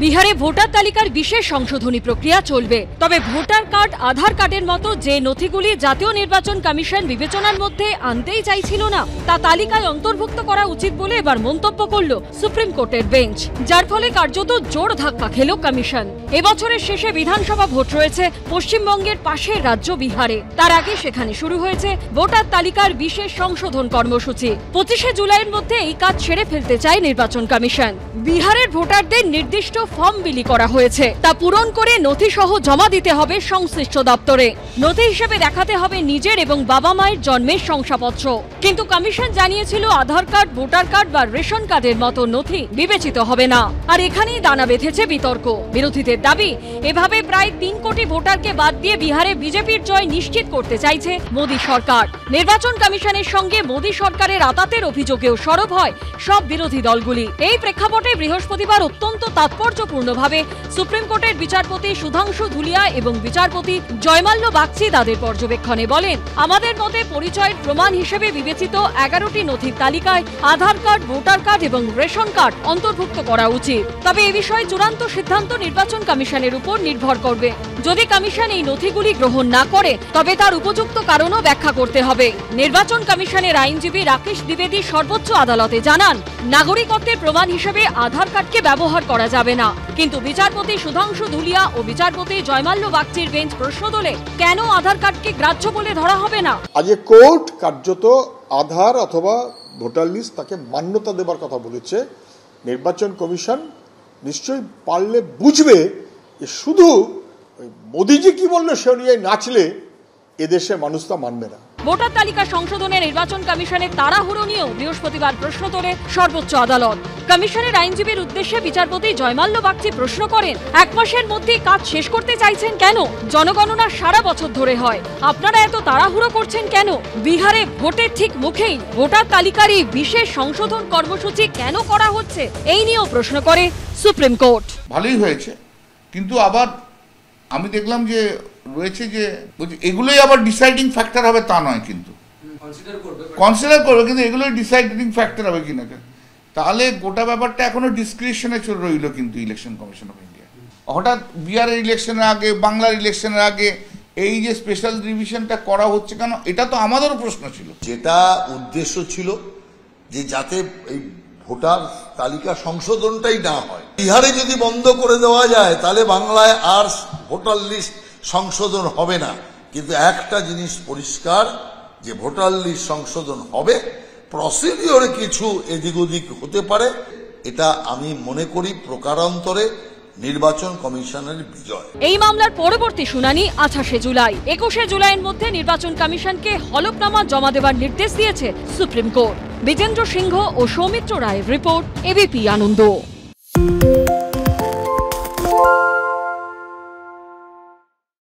বিহারে ভোটার তালিকার বিশেষ সংশোধনী প্রক্রিয়া চলবে। তবে ভোটার কার্ড, আধার কার্ডের মতো যে নথিগুলি জাতীয় নির্বাচন কমিশন বিবেচনার মধ্যে আনতেই চাইছিল না, তা তালিকায় অন্তর্ভুক্ত করা উচিত বলে এবার মন্তব্য করল সুপ্রিম কোর্টের বেঞ্চ, যার ফলে কার্যত জোর ধাক্কা খেল কমিশন। এবছরের শেষে বিধানসভা ভোট রয়েছে পশ্চিমবঙ্গের পাশের রাজ্য বিহারে। তার আগে সেখানে শুরু হয়েছে ভোটার তালিকার বিশেষ সংশোধন কর্মসূচি। 25শে জুলাইয়ের মধ্যে এই কাজ সেরে ফেলতে চায় নির্বাচন কমিশন। বিহারের ভোটারদের নির্দিষ্ট ফর্ম বিলি করা হয়েছে, তা পূরণ করে নথি সহ জমা দিতে হবে সংশ্লিষ্ট দপ্তরে। নথি হিসেবে দেখাতে হবে নিজের এবং বাবা মায়ের জন্মের শংসাপত্র। কিন্তু কমিশন জানিয়েছিল আধার কার্ড, ভোটার কার্ড বা রেশন কার্ডের মতো নথি বিবেচিত হবে না। আর এখানেই দানা বেঁধেছে বিতর্ক। বিরোধীদের দাবি, এভাবে প্রায় 3 কোটি ভোটারকে বাদ দিয়ে বিহারে বিজেপির জয় নিশ্চিত করতে চাইছে মোদী সরকার। নির্বাচন কমিশনের সঙ্গে মোদী সরকারের আতাতের অভিযোগেও সরব হয় সব বিরোধী দলগুলি। এই প্রেক্ষাপটে বৃহস্পতিবার অত্যন্ত তাৎপর্যপূর্ণভাবে সুপ্রিম কোর্টের বিচারপতি সুধাংশু ধুলিয়া এবং বিচারপতি জয়মাল্য বাগচি তাদের পর্যবেক্ষণে বলেন, আমাদের মতে পরিচয়ের প্রমাণ হিসেবে বিবেচিত 11টি নথির তালিকায় আধার কার্ড, ভোটার কার্ড এবং রেশন কার্ড অন্তর্ভুক্ত করা উচিত। তবে এ বিষয়ে চূড়ান্ত সিদ্ধান্ত নির্বাচন কমিশনের উপর নির্ভর করবে। যদি কমিশন এই নথিগুলি গ্রহণ না করে, তবে তার উপযুক্ত কারণও ব্যাখ্যা করতে হবে। নির্বাচন কমিশনের আইনজীবী রাকেশ দ্বিবেদী সর্বোচ্চ আদালতে জানান, নাগরিকত্বের প্রমাণ হিসেবে আধার কার্ডকে ব্যবহার করা যাবে না। কিন্তু বিচারপতি সুধাংশু ধুলিয়া ও বিচারপতি জয়মাল্য বাগচির বেঞ্চ প্রশ্ন তোলে, কেন আধার কার্ডকে গ্রাহ্য বলে ধরা হবে না? আজকে কোর্ট কার্যত আধার অথবা ভোটার লিস্ট তাকে মান্যতা দেবার কথা বলেছে। নির্বাচন কমিশন নিশ্চয়ই পারলে বুঝবে যে শুধু মোদিজি কি বললো সে অনুযায়ী নাচলে এদেশে মানুষ তা মানবে না। ভোটার তালিকা সংশোধনে নির্বাচন কমিশনের তাড়াহুড়ো নিয়েও বৃহস্পতিবার প্রশ্ন তোলে সর্বোচ্চ আদালত। কমিশনের আইনজীবীর উদ্দেশ্যে বিচারপতি জয়মাল্য বাগচি প্রশ্ন করেন, 1 মাসের মধ্যে কাজ শেষ করতে চাইছেন কেন? জনগণনা সারা বছর ধরে হয়, আপনারা এত তাড়াহুড়ো করছেন কেন? বিহারে ভোটের ঠিক মুখেই ভোটার তালিকার এই বিশেষ সংশোধন কর্মসূচি কেন করা হচ্ছে, এই নিয়েও প্রশ্ন করে সুপ্রিম কোর্ট। ভালোই হয়েছে, কিন্তু আবার আমি দেখলাম যে রয়েছে যে এগুলোই আবার ডিসাইডিং ফ্যাক্টর হবে তা নয়, কিন্তু কনসিডার করবে, কিন্তু এগুলোই ডিসাইডিং ফ্যাক্টর হবে কিনা। তাহলে গোটা ব্যাপারটা এখনো ডিসক্রিপশনে রইল। কিন্তু ইলেকশন কমিশন অফ ইন্ডিয়া হঠাৎ বিহারের ইলেকশনের আগে, বাংলার ইলেকশনের আগে এই যে স্পেশাল রিভিশনটা করা হচ্ছে কেন, এটা তো আমাদেরও প্রশ্ন ছিল। যেটা উদ্দেশ্য ছিল যে যাতে এই ভোটার তালিকা সংশোধনটাই না হয়। বিহারে যদি বন্ধ করে দেওয়া যায় তাহলে বাংলায় আর ভোটার লিস্ট সংশোধন হবে না। কিন্তু একটা জিনিস পরিষ্কার, যে ভোটার লিস্ট সংশোধন হবে, প্রসিডিওরে কিছু এদিক ওদিক হতে পারে। এটা আমি মনে করি প্রকারান্তরে নির্বাচন কমিশনের বিজয়। এই মামলার পরবর্তী শুনানি 28শে জুলাই। 21শে জুলাইয়ের মধ্যে নির্বাচন কমিশনকে হলফনামা জমা দেওয়ার নির্দেশ দিয়েছে সুপ্রিম কোর্ট। বিজেন্দ্র সিংহ ও সৌমিত্র রায়ের রিপোর্ট, এবিপি আনন্দ।